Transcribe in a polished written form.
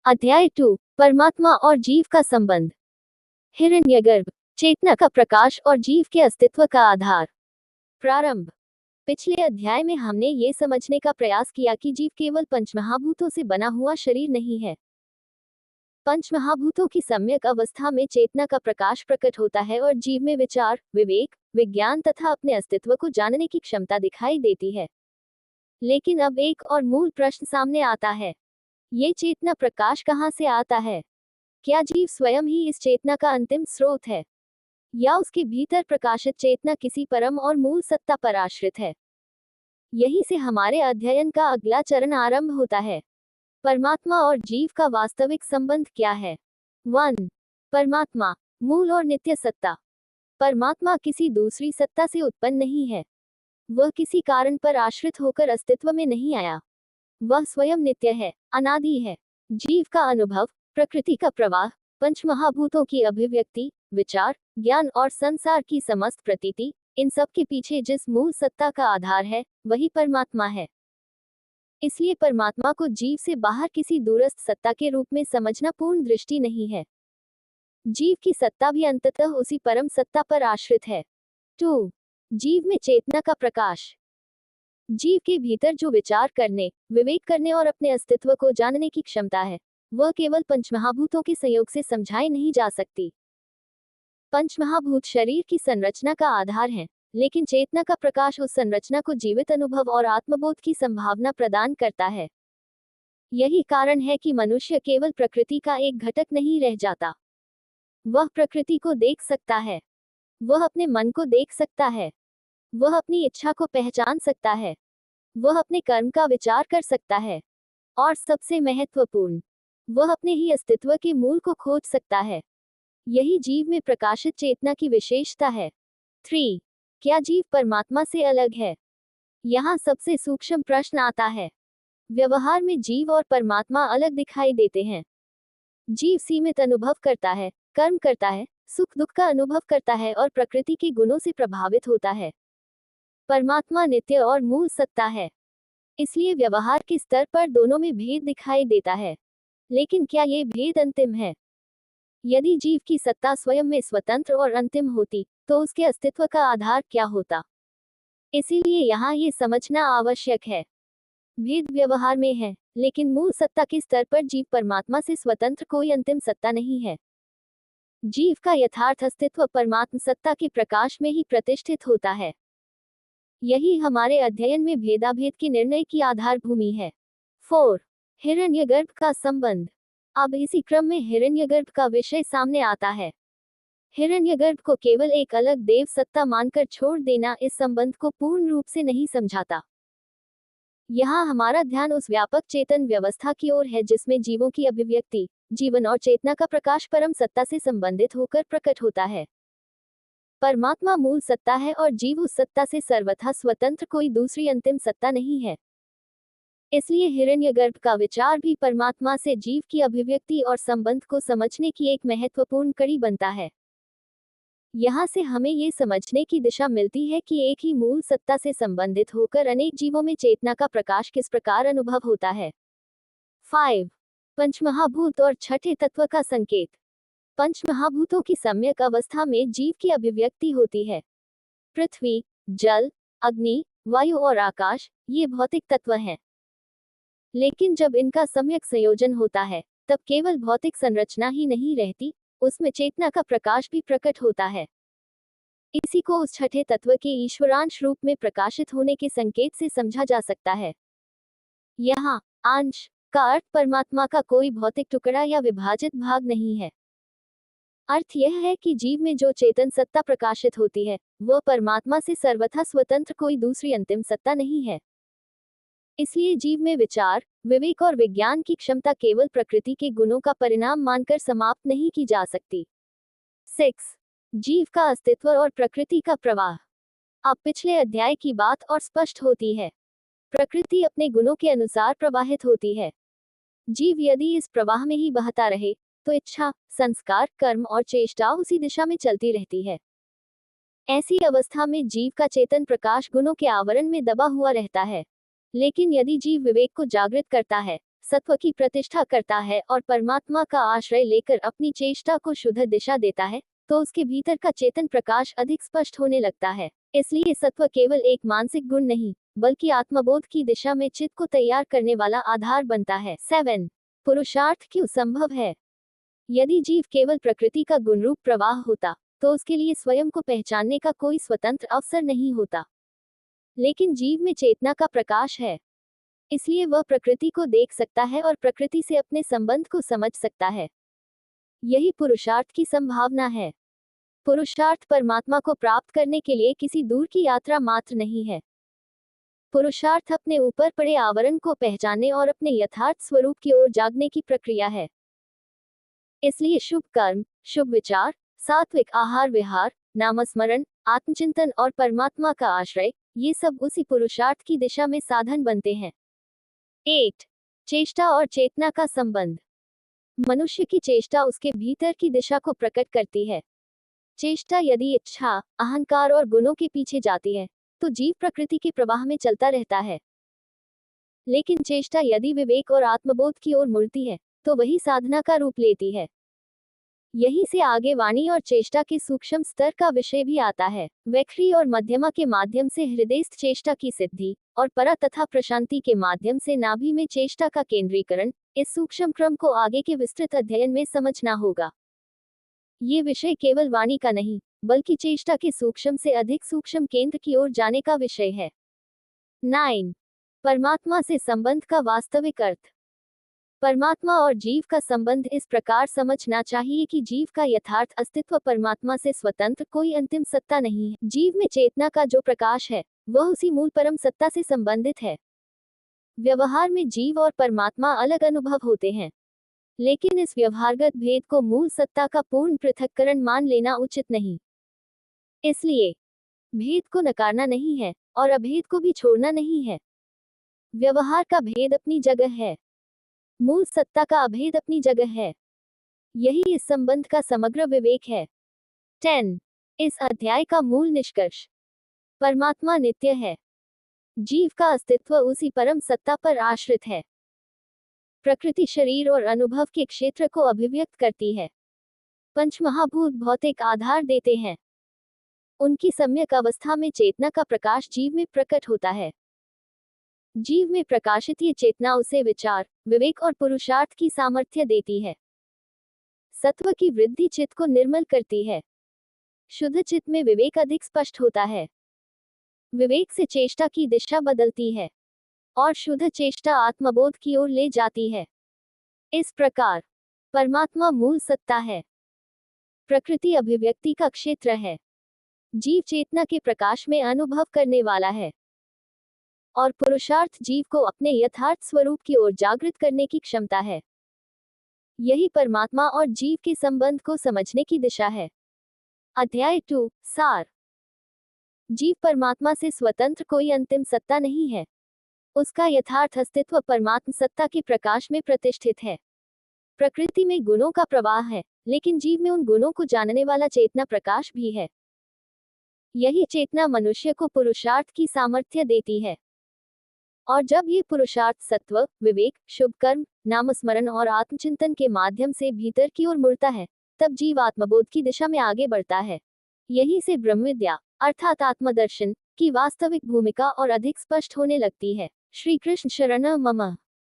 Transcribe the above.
अध्याय 2 परमात्मा और जीव का संबंध। हिरण्यगर्भ, चेतना का प्रकाश और जीव के अस्तित्व का आधार। प्रारंभ। पिछले अध्याय में हमने ये समझने का प्रयास किया कि जीव केवल पंचमहाभूतों से बना हुआ शरीर नहीं है। पंचमहाभूतों की सम्यक अवस्था में चेतना का प्रकाश प्रकट होता है और जीव में विचार, विवेक, विज्ञान तथा अपने अस्तित्व को जानने की क्षमता दिखाई देती है। लेकिन अब एक और मूल प्रश्न सामने आता है, ये चेतना प्रकाश कहाँ से आता है? क्या जीव स्वयं ही इस चेतना का अंतिम स्रोत है, या उसके भीतर प्रकाशित चेतना किसी परम और मूल सत्ता पर आश्रित है? यही से हमारे अध्ययन का अगला चरण आरंभ होता है। परमात्मा और जीव का वास्तविक संबंध क्या है? 1. परमात्मा, मूल और नित्य सत्ता। परमात्मा किसी दूसरी सत्ता से उत्पन्न नहीं है। वह किसी कारण पर आश्रित होकर अस्तित्व में नहीं आया। वह स्वयं नित्य है, अनादि है। जीव का अनुभव, प्रकृति का प्रवाह, पंचमहाभूतों की अभिव्यक्ति, विचार, ज्ञान और संसार की समस्त प्रतीति, इन सब के पीछे जिस मूल सत्ता का आधार है, वही परमात्मा है। इसलिए परमात्मा को जीव से बाहर किसी दूरस्थ सत्ता के रूप में समझना पूर्ण दृष्टि नहीं है। जीव की सत्ता भी अंततः उसी परम सत्ता पर आश्रित है। 2. जीव में चेतना का प्रकाश। जीव के भीतर जो विचार करने, विवेक करने और अपने अस्तित्व को जानने की क्षमता है, वह केवल पंचमहाभूतों के संयोग से समझाई नहीं जा सकती। पंचमहाभूत शरीर की संरचना का आधार हैं, लेकिन चेतना का प्रकाश उस संरचना को जीवित अनुभव और आत्मबोध की संभावना प्रदान करता है। यही कारण है कि मनुष्य केवल प्रकृति का एक घटक नहीं रह जाता। वह प्रकृति को देख सकता है, वह अपने मन को देख सकता है, वह अपनी इच्छा को पहचान सकता है, वह अपने कर्म का विचार कर सकता है, और सबसे महत्वपूर्ण, वह अपने ही अस्तित्व के मूल को खोज सकता है। यही जीव में प्रकाशित चेतना की विशेषता है। 3. क्या जीव परमात्मा से अलग है? यहाँ सबसे सूक्ष्म प्रश्न आता है। व्यवहार में जीव और परमात्मा अलग दिखाई देते हैं। जीव सीमित अनुभव करता है, कर्म करता है, सुख दुख का अनुभव करता है और प्रकृति के गुणों से प्रभावित होता है। परमात्मा नित्य और मूल सत्ता है, इसलिए व्यवहार के स्तर पर दोनों में भेद दिखाई देता है। लेकिन क्या ये भेद अंतिम है? यदि जीव की सत्ता स्वयं में स्वतंत्र और अंतिम होती, तो उसके अस्तित्व का आधार क्या होता? इसीलिए यहाँ ये समझना आवश्यक है, भेद व्यवहार में है, लेकिन मूल सत्ता के स्तर पर जीव परमात्मा से स्वतंत्र कोई अंतिम सत्ता नहीं है। जीव का यथार्थ अस्तित्व परमात्म सत्ता के प्रकाश में ही प्रतिष्ठित होता है। यही हमारे अध्ययन में भेदाभेद के निर्णय की आधार भूमि है। 4. हिरण्यगर्भ का संबंध। अब इसी क्रम में हिरण्यगर्भ का विषय सामने आता है। हिरण्यगर्भ को केवल एक अलग देव सत्ता मानकर छोड़ देना इस संबंध को पूर्ण रूप से नहीं समझाता। यहाँ हमारा ध्यान उस व्यापक चेतन व्यवस्था की ओर है जिसमें जीवों की अभिव्यक्ति, जीवन और चेतना का प्रकाश परम सत्ता से संबंधित होकर प्रकट होता है। परमात्मा मूल सत्ता है और जीव उस सत्ता से सर्वथा स्वतंत्र कोई दूसरी अंतिम सत्ता नहीं है। इसलिए हिरण्यगर्भ का विचार भी परमात्मा से जीव की अभिव्यक्ति और संबंध को समझने की एक महत्वपूर्ण कड़ी बनता है। यहाँ से हमें ये समझने की दिशा मिलती है कि एक ही मूल सत्ता से संबंधित होकर अनेक जीवों में चेतना का प्रकाश किस प्रकार अनुभव होता है। 5. पंचमहाभूत और छठे तत्व का संकेत। पंचमहाभूतों की सम्यक अवस्था में जीव की अभिव्यक्ति होती है। पृथ्वी, जल, अग्नि, वायु और आकाश, ये भौतिक तत्व हैं। लेकिन जब इनका सम्यक संयोजन होता है, तब केवल भौतिक संरचना ही नहीं रहती, उसमें चेतना का प्रकाश भी प्रकट होता है। इसी को उस छठे तत्व के ईश्वरांश रूप में प्रकाशित होने के संकेत से समझा जा सकता है। यहाँ अंश का अर्थ परमात्मा का कोई भौतिक टुकड़ा या विभाजित भाग नहीं है। अर्थ यह है कि जीव में जो चेतन सत्ता प्रकाशित होती है, वह परमात्मा से सर्वथा स्वतंत्र कोई दूसरी अंतिम सत्ता नहीं है। इसलिए जीव में विचार, विवेक और विज्ञान की क्षमता केवल प्रकृति के गुणों का परिणाम मानकर समाप्त नहीं की जा सकती। 6. जीव का अस्तित्व और प्रकृति का प्रवाह। अब पिछले अध्याय की बात और स्पष्ट होती है। प्रकृति अपने गुणों के अनुसार प्रवाहित होती है। जीव यदि इस प्रवाह में ही बहता रहे, तो इच्छा, संस्कार, कर्म और चेष्टा उसी दिशा में चलती रहती है। ऐसी अवस्था में जीव का चेतन प्रकाश गुणों के आवरण में दबा हुआ रहता है। लेकिन यदि जीव विवेक को जागृत करता है, सत्व की प्रतिष्ठा करता है और परमात्मा का आश्रय लेकर अपनी चेष्टा को शुद्ध दिशा देता है, तो उसके भीतर का चेतन प्रकाश अधिक स्पष्ट होने लगता है। इसलिए सत्व केवल एक मानसिक गुण नहीं, बल्कि आत्मबोध की दिशा में चित्त को तैयार करने वाला आधार बनता है। 7. पुरुषार्थ क्यों संभव है? यदि जीव केवल प्रकृति का गुणरूप प्रवाह होता, तो उसके लिए स्वयं को पहचानने का कोई स्वतंत्र अवसर नहीं होता। लेकिन जीव में चेतना का प्रकाश है, इसलिए वह प्रकृति को देख सकता है और प्रकृति से अपने संबंध को समझ सकता है। यही पुरुषार्थ की संभावना है। पुरुषार्थ परमात्मा को प्राप्त करने के लिए किसी दूर की यात्रा मात्र नहीं है। पुरुषार्थ अपने ऊपर पड़े आवरण को पहचानने और अपने यथार्थ स्वरूप की ओर जागने की प्रक्रिया है। इसलिए शुभ कर्म, शुभ विचार, सात्विक आहार विहार, नामस्मरण, आत्मचिंतन और परमात्मा का आश्रय, ये सब उसी पुरुषार्थ की दिशा में साधन बनते हैं। 8. चेष्टा और चेतना का संबंध। मनुष्य की चेष्टा उसके भीतर की दिशा को प्रकट करती है। चेष्टा यदि इच्छा, अहंकार और गुणों के पीछे जाती है, तो जीव प्रकृति के प्रवाह में चलता रहता है। लेकिन चेष्टा यदि विवेक और आत्मबोध की ओर मुड़ती है, तो वही साधना का रूप लेती है। यहीं से आगे वाणी और चेष्टा के सूक्ष्म स्तर का विषय भी आता है। वैखरी और मध्यमा के माध्यम से हृदयस्थ चेष्टा की सिद्धि और परा तथा प्रशांति के माध्यम से नाभि में चेष्टा का केंद्रीकरण, इस सूक्ष्म क्रम को आगे के विस्तृत अध्ययन में समझना होगा। ये विषय केवल वाणी का नहीं, बल्कि चेष्टा के सूक्ष्म से अधिक सूक्ष्म केंद्र की ओर जाने का विषय है। 9. परमात्मा से संबंध का वास्तविक अर्थ। परमात्मा और जीव का संबंध इस प्रकार समझना चाहिए कि जीव का यथार्थ अस्तित्व परमात्मा से स्वतंत्र कोई अंतिम सत्ता नहीं है। जीव में चेतना का जो प्रकाश है, वह उसी मूल परम सत्ता से संबंधित है। व्यवहार में जीव और परमात्मा अलग अनुभव होते हैं, लेकिन इस व्यवहारगत भेद को मूल सत्ता का पूर्ण पृथक्करण मान लेना उचित नहीं। इसलिए भेद को नकारना नहीं है और अभेद को भी छोड़ना नहीं है। व्यवहार का भेद अपनी जगह है, मूल सत्ता का अभेद अपनी जगह है। यही इस संबंध का समग्र विवेक है। 10. इस अध्याय का मूल निष्कर्ष। परमात्मा नित्य है। जीव का अस्तित्व उसी परम सत्ता पर आश्रित है। प्रकृति शरीर और अनुभव के क्षेत्र को अभिव्यक्त करती है। पंचमहाभूत भौतिक आधार देते हैं। उनकी सम्यक अवस्था में चेतना का प्रकाश जीव में प्रकट होता है। जीव में प्रकाशित ये चेतना उसे विचार, विवेक और पुरुषार्थ की सामर्थ्य देती है। सत्व की वृद्धि चित्त को निर्मल करती है। शुद्ध चित्त में विवेक अधिक स्पष्ट होता है। विवेक से चेष्टा की दिशा बदलती है और शुद्ध चेष्टा आत्मबोध की ओर ले जाती है। इस प्रकार परमात्मा मूल सत्ता है, प्रकृति अभिव्यक्ति का क्षेत्र है, जीव चेतना के प्रकाश में अनुभव करने वाला है और पुरुषार्थ जीव को अपने यथार्थ स्वरूप की ओर जागृत करने की क्षमता है। यही परमात्मा और जीव के संबंध को समझने की दिशा है। अध्याय 2 सार। जीव परमात्मा से स्वतंत्र कोई अंतिम सत्ता नहीं है। उसका यथार्थ अस्तित्व परमात्म सत्ता के प्रकाश में प्रतिष्ठित है। प्रकृति में गुणों का प्रवाह है, लेकिन जीव में उन गुणों को जानने वाला चेतना प्रकाश भी है। यही चेतना मनुष्य को पुरुषार्थ की सामर्थ्य देती है। और जब ये पुरुषार्थ सत्व, विवेक, शुभ कर्म, नामस्मरण और आत्मचिंतन के माध्यम से भीतर की ओर मुड़ता है, तब जीव आत्मबोध की दिशा में आगे बढ़ता है। यहीं से ब्रह्मविद्या अर्थात आत्मदर्शन की वास्तविक भूमिका और अधिक स्पष्ट होने लगती है। श्री कृष्ण शरणं मम।